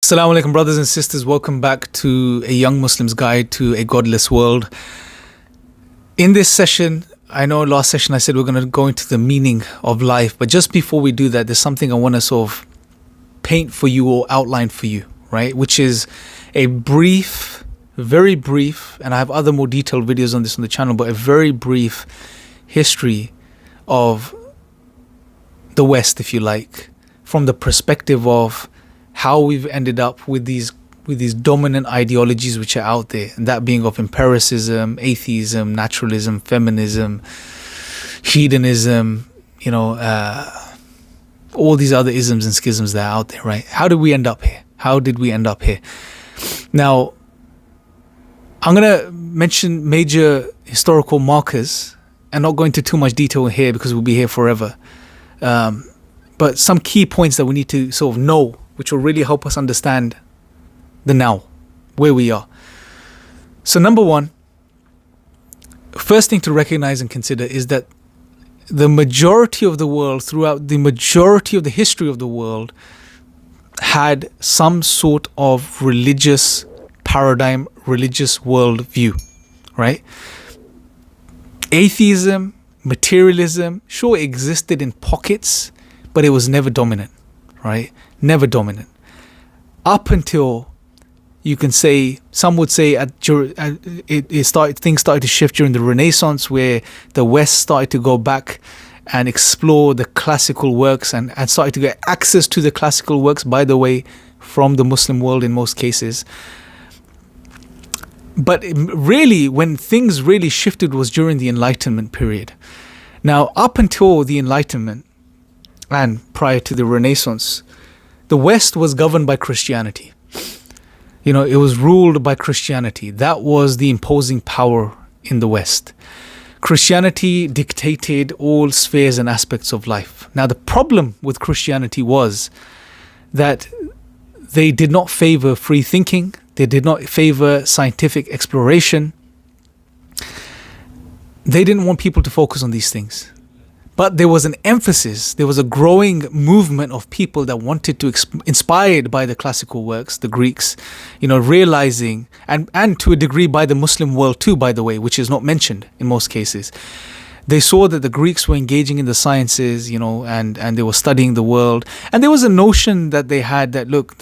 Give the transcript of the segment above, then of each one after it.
Assalamu alaikum, brothers and sisters. Welcome back to A Young Muslim's Guide to a Godless World. In this session, I know last session I said we're going to go into the meaning of life, but just before we do that, there's something I want to sort of paint for you or outline for you, right? Which is a brief, very brief, and I have other more detailed videos on this on the channel, but a very brief history of the West, if you like, from the perspective of how we've ended up with these dominant ideologies which are out there, and that being of empiricism, atheism, naturalism, feminism, hedonism, all these other isms and schisms that are out there, right? How did we end up here? How did we end up here? Now, I'm going to mention major historical markers and not go into too much detail here because we'll be here forever. But some key points that we need to sort of know, which will really help us understand the now, where we are. So number one, first thing to recognize and consider is that the majority of the world, throughout the majority of the history of the world, had some sort of religious paradigm, religious worldview, right? Atheism, materialism, sure existed in pockets, but it was never dominant, right? Never dominant. Up until, you can say, some would say things started to shift during the Renaissance, where the West started to go back and explore the classical works and started to get access to the classical works, by the way, from the Muslim world in most cases. But really, when things really shifted was during the Enlightenment period. Now, up until the Enlightenment and prior to the Renaissance, the West was governed by Christianity. It was ruled by Christianity. That was the imposing power in the West. Christianity dictated all spheres and aspects of life. Now, the problem with Christianity was that they did not favor free thinking. They did not favor scientific exploration. They didn't want people to focus on these things. But there was an emphasis, there was a growing movement of people that wanted to, inspired by the classical works, the Greeks, realizing, and to a degree by the Muslim world too, by the way, which is not mentioned in most cases. They saw that the Greeks were engaging in the sciences, and they were studying the world. And there was a notion that they had that, look,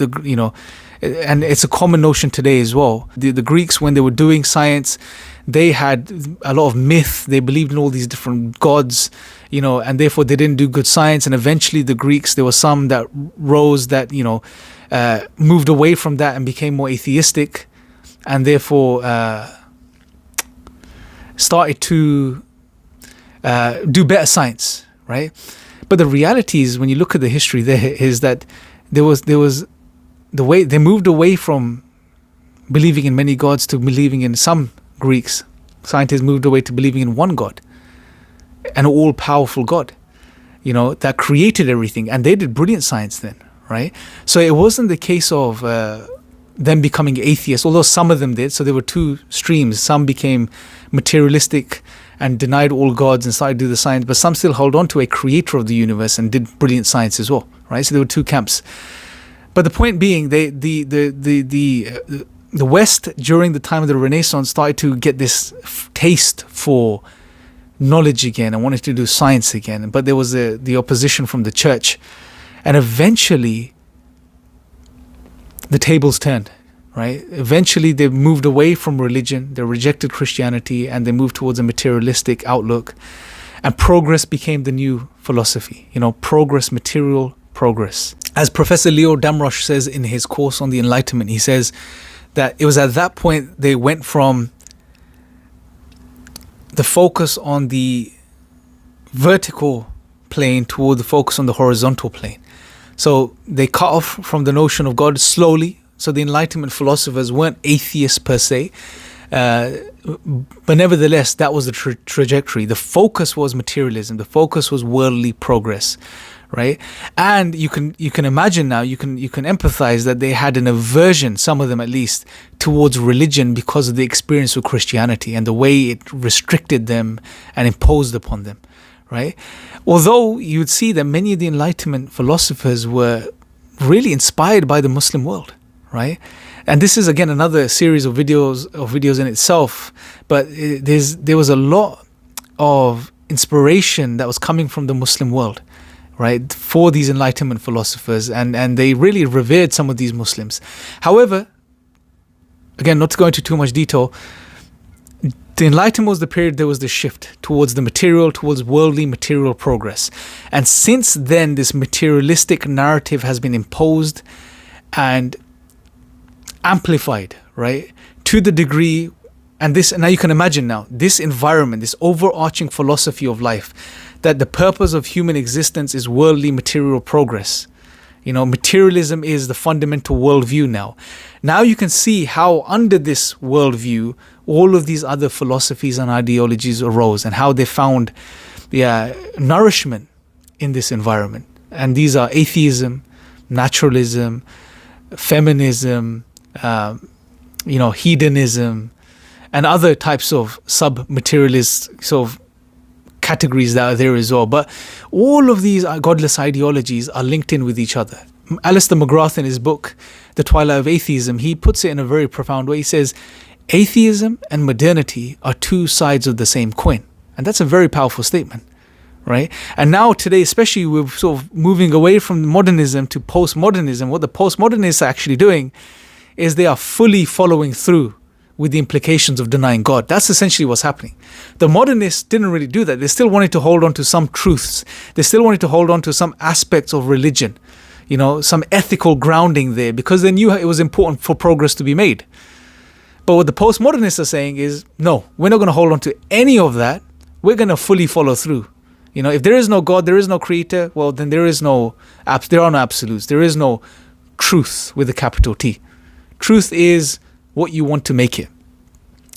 and it's a common notion today as well. The Greeks, when they were doing science, they had a lot of myth. They believed in all these different gods, and therefore they didn't do good science. And eventually the Greeks, there were some that rose that, moved away from that and became more atheistic, and therefore started to do better science, right? But the reality is, when you look at the history there, is that there was the way they moved away from believing in many gods to believing in some Greeks. Scientists moved away to believing in one God, an all-powerful God, that created everything. And they did brilliant science then, right? So it wasn't the case of them becoming atheists, although some of them did. So there were two streams. Some became materialistic and denied all gods and started to do the science, but some still held on to a creator of the universe and did brilliant science as well, right? So there were two camps. But the point being, the West during the time of the Renaissance started to get this taste for knowledge again and wanted to do science again. But there was the opposition from the church. And eventually, the tables turned, right? Eventually, they moved away from religion. They rejected Christianity and they moved towards a materialistic outlook. And progress became the new philosophy. Progress, material progress. As Professor Leo Damrosch says in his course on the Enlightenment, he says that it was at that point they went from the focus on the vertical plane toward the focus on the horizontal plane. So they cut off from the notion of God slowly. So the Enlightenment philosophers weren't atheists per se, but nevertheless, that was the trajectory. The focus was materialism. The focus was worldly progress, right? And you can imagine now, you can empathize that they had an aversion, some of them at least, towards religion because of the experience with Christianity and the way it restricted them and imposed upon them, right? Although you would see that many of the Enlightenment philosophers were really inspired by the Muslim world. right? And this is again another series of videos in itself. But there was a lot of inspiration that was coming from the Muslim world, right, for these Enlightenment philosophers, and they really revered some of these Muslims. However, again, not to go into too much detail, the Enlightenment was the period there was the shift towards the material, towards worldly material progress. And since then, this materialistic narrative has been imposed and amplified, right, to the degree, and now you can imagine now, this environment, this overarching philosophy of life, that the purpose of human existence is worldly material progress. Materialism is the fundamental worldview now. Now you can see how under this worldview, all of these other philosophies and ideologies arose, and how they found nourishment in this environment. And these are atheism, naturalism, feminism, hedonism, and other types of sub-materialist sort of categories that are there as well. But all of these godless ideologies are linked in with each other. Alistair McGrath, in his book, The Twilight of Atheism, he puts it in a very profound way. He says, atheism and modernity are two sides of the same coin. And that's a very powerful statement, right? And now today, especially, we're sort of moving away from modernism to postmodernism. What the postmodernists are actually doing is they are fully following through with the implications of denying God. That's essentially what's happening. The modernists didn't really do that. They still wanted to hold on to some truths. They still wanted to hold on to some aspects of religion, some ethical grounding there, because they knew it was important for progress to be made. But what the postmodernists are saying is, no, we're not going to hold on to any of that. We're going to fully follow through. If there is no God, there is no creator, well, then there are no absolutes. There is no truth with a capital T. Truth is what you want to make it,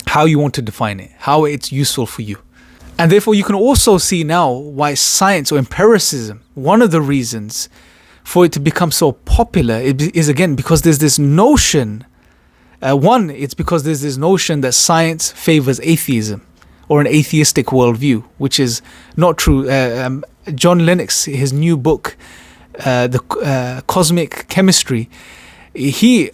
how you want to define it, how it's useful for you. And therefore, you can also see now why science or empiricism, one of the reasons for it to become so popular is again because there's this notion, it's because there's this notion that science favors atheism or an atheistic worldview, which is not true. John Lennox, his new book, The Cosmic Chemistry, he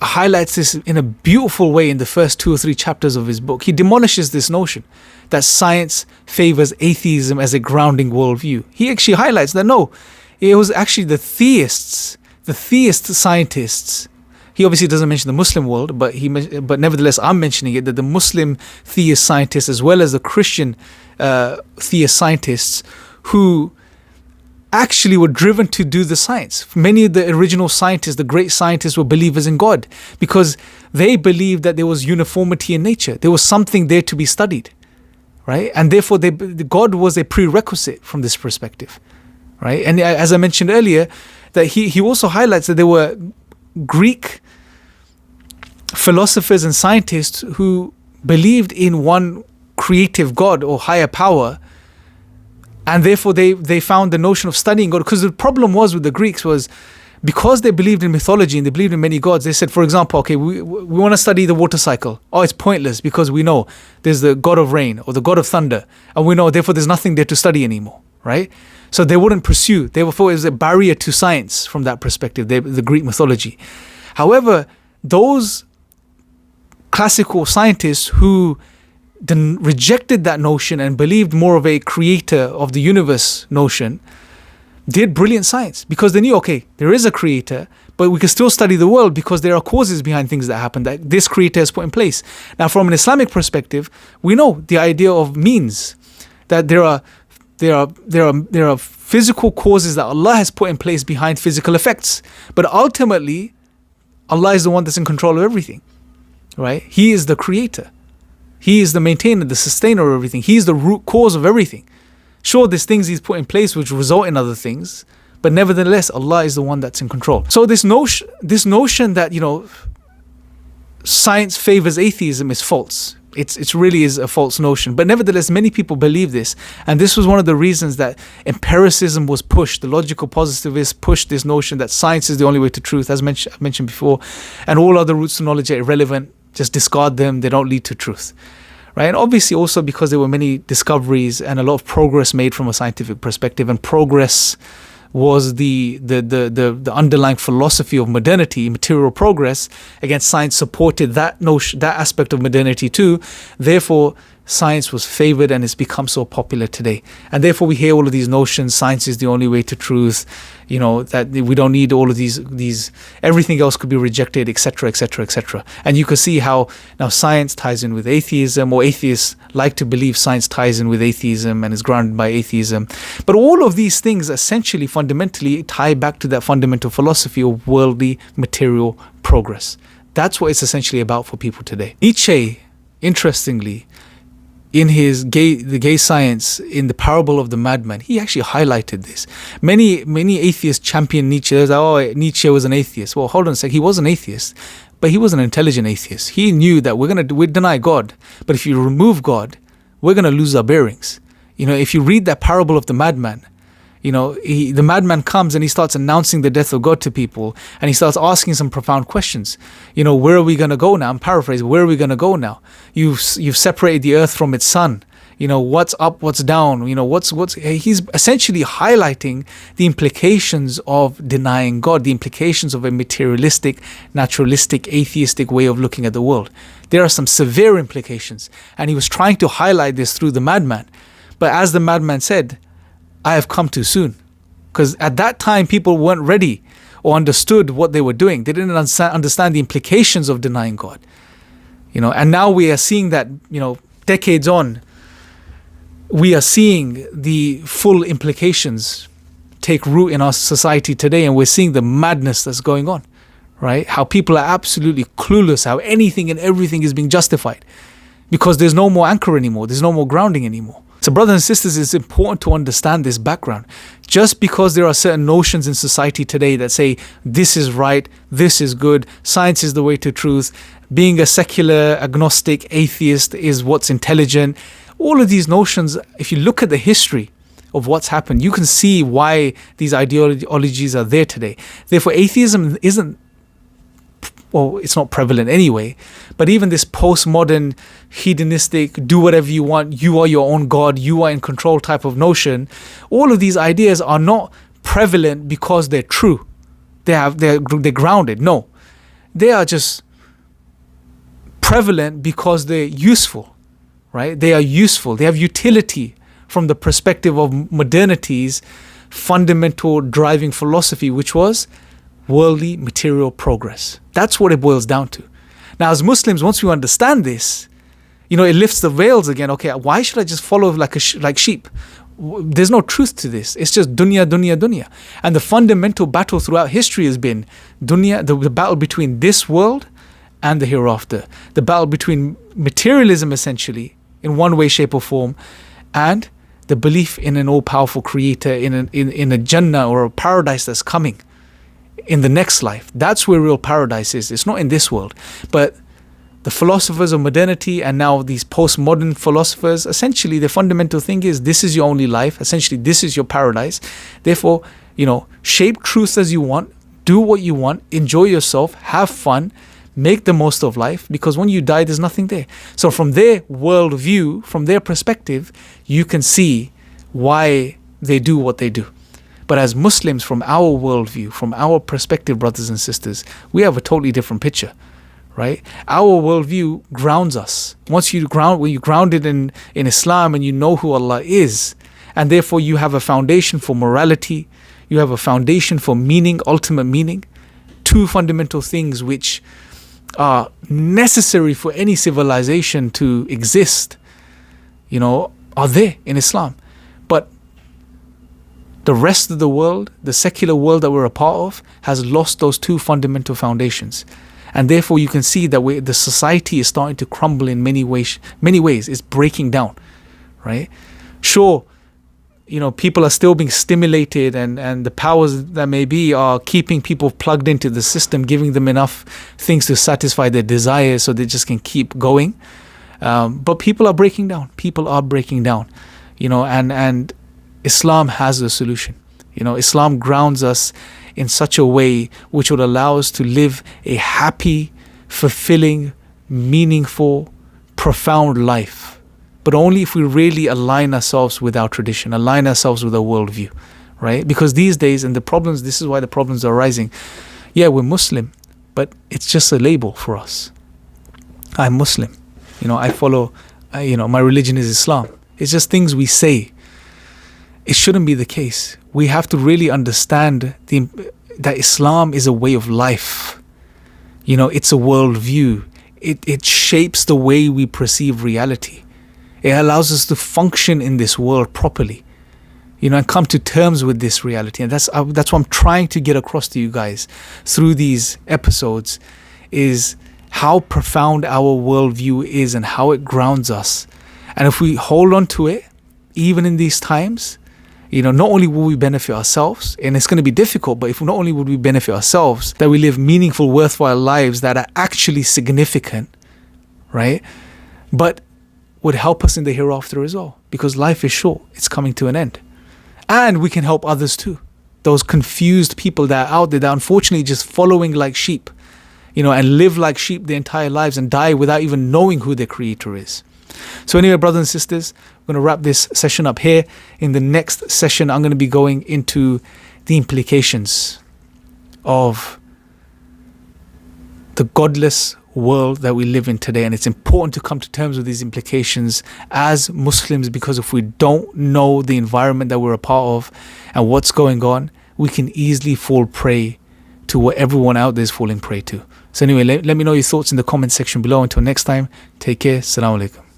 highlights this in a beautiful way in the first 2 or 3 chapters of his book. He demolishes this notion that science favors atheism as a grounding worldview. He actually highlights that no, it was actually the theist scientists. He obviously doesn't mention the Muslim world, but nevertheless I'm mentioning it, that the Muslim theist scientists as well as the Christian theist scientists who actually were driven to do the science. Many of the original scientists, the great scientists, were believers in God because they believed that there was uniformity in nature. There was something there to be studied, right? And therefore, God was a prerequisite from this perspective, right? And as I mentioned earlier, that he also highlights that there were Greek philosophers and scientists who believed in one creative God or higher power. And therefore, they found the notion of studying God, because the problem was with the Greeks was because they believed in mythology and they believed in many gods. They said, for example, okay, we want to study the water cycle. Oh, it's pointless because we know there's the god of rain or the god of thunder, and we know therefore there's nothing there to study anymore, right? So they wouldn't pursue. Therefore, it was a barrier to science from that perspective, the Greek mythology. However, those classical scientists who then rejected that notion and believed more of a creator of the universe notion did brilliant science, because they knew, okay, there is a creator, but we can still study the world because there are causes behind things that happen that this creator has put in place. Now, from an Islamic perspective, we know the idea of means, that there are physical causes that Allah has put in place behind physical effects, but ultimately Allah is the one that's in control of everything, right? He is the creator. He is the maintainer, the sustainer of everything. He is the root cause of everything. Sure, there's things He's put in place which result in other things, but nevertheless, Allah is the one that's in control. So this notion that, science favors atheism is false. It really is a false notion. But nevertheless, many people believe this. And this was one of the reasons that empiricism was pushed. The logical positivists pushed this notion that science is the only way to truth, as I've mentioned before, and all other routes to knowledge are irrelevant. Just discard them. They don't lead to truth, right? And obviously also because there were many discoveries and a lot of progress made from a scientific perspective, and progress was the underlying philosophy of modernity, material progress. Again, science supported that notion, that aspect of modernity too. Therefore, science was favored and it's become so popular today. And therefore we hear all of these notions, science is the only way to truth, that we don't need all of these everything else could be rejected, etc., etc., etc. And you can see how now science ties in with atheism, or atheists like to believe science ties in with atheism and is grounded by atheism. But all of these things essentially fundamentally tie back to that fundamental philosophy of worldly material progress. That's what it's essentially about for people today. Nietzsche, interestingly, in his the gay science, in the parable of the madman, he actually highlighted this. Many atheists champion Nietzsche. There's like, Nietzsche was an atheist. Well, hold on a sec. He was an atheist, but he was an intelligent atheist. He knew that we deny God, but if you remove God, we're gonna lose our bearings. If you read that parable of the madman, the madman comes and he starts announcing the death of God to people, and he starts asking some profound questions. Where are we going to go now? I'm paraphrasing. Where are we going to go now? You've separated the earth from its sun. What's up, what's down? He's essentially highlighting the implications of denying God, the implications of a materialistic, naturalistic, atheistic way of looking at the world. There are some severe implications, and he was trying to highlight this through the madman. But as the madman said, I have come too soon, because at that time people weren't ready or understood what they were doing. They didn't understand the implications of denying God. And now we are seeing that, decades on, we are seeing the full implications take root in our society today, and we're seeing the madness that's going on, right? How people are absolutely clueless, how anything and everything is being justified because there's no more anchor anymore, there's no more grounding anymore. So brothers and sisters, it's important to understand this background. Just because there are certain notions in society today that say this is right, this is good, science is the way to truth, being a secular, agnostic, atheist is what's intelligent, all of these notions, if you look at the history of what's happened, you can see why these ideologies are there today. Therefore, atheism isn't, well, it's not prevalent anyway, but even this postmodern, hedonistic, do whatever you want, you are your own God, you are in control type of notion, all of these ideas are not prevalent because they're true. They're grounded. No, they are just prevalent because they're useful, right? They are useful. They have utility from the perspective of modernity's fundamental driving philosophy, which was worldly material progress. That's what it boils down to. Now, as Muslims, once we understand this, it lifts the veils again. Okay, why should I just follow like sheep? There's no truth to this. It's just dunya, dunya, dunya. And the fundamental battle throughout history has been dunya, the battle between this world and the hereafter. The battle between materialism, essentially, in one way, shape, or form, and the belief in an all-powerful creator, in a Jannah or a paradise that's coming in the next life. That's where real paradise is. It's not in this world. But the philosophers of modernity and now these postmodern philosophers, essentially the fundamental thing is this is your only life. Essentially, this is your paradise. Therefore, shape truth as you want, do what you want, enjoy yourself, have fun, make the most of life, because when you die, there's nothing there. So from their worldview, from their perspective, you can see why they do what they do. But as Muslims, from our worldview, from our perspective, brothers and sisters, we have a totally different picture, right? Our worldview grounds us. When you grounded in Islam and you know who Allah is, and therefore you have a foundation for morality, you have a foundation for meaning, ultimate meaning, two fundamental things which are necessary for any civilization to exist, are there in Islam. But the rest of the world, the secular world that we're a part of, has lost those two fundamental foundations. And therefore you can see that the society is starting to crumble in many ways. It's breaking down, right? Sure, people are still being stimulated and the powers that may be are keeping people plugged into the system, giving them enough things to satisfy their desires so they just can keep going. But people are breaking down. And Islam has the solution. Islam grounds us in such a way which would allow us to live a happy, fulfilling, meaningful, profound life. But only if we really align ourselves with our tradition, align ourselves with our worldview, right? Because these days, and the problems, this is why the problems are rising. Yeah, we're Muslim, but it's just a label for us. I'm Muslim. I follow, my religion is Islam. It's just things we say. It shouldn't be the case. We have to really understand that Islam is a way of life. It's a worldview. It shapes the way we perceive reality. It allows us to function in this world properly, and come to terms with this reality. And that's what I'm trying to get across to you guys through these episodes, is how profound our worldview is and how it grounds us. And if we hold on to it, even in these times, not only will we benefit ourselves, and it's going to be difficult, but if not only would we benefit ourselves, that we live meaningful, worthwhile lives that are actually significant, right? But would help us in the hereafter as well, because life is short. It's coming to an end. And we can help others too. Those confused people that are out there that are unfortunately just following like sheep, and live like sheep their entire lives and die without even knowing who their creator is. So anyway, brothers and sisters, I'm going to wrap this session up here. In the next session, I'm going to be going into the implications of the godless world that we live in today. And it's important to come to terms with these implications as Muslims, because if we don't know the environment that we're a part of and what's going on, we can easily fall prey to what everyone out there is falling prey to. So anyway, let me know your thoughts in the comment section below. Until next time, take care. Assalamu alaikum.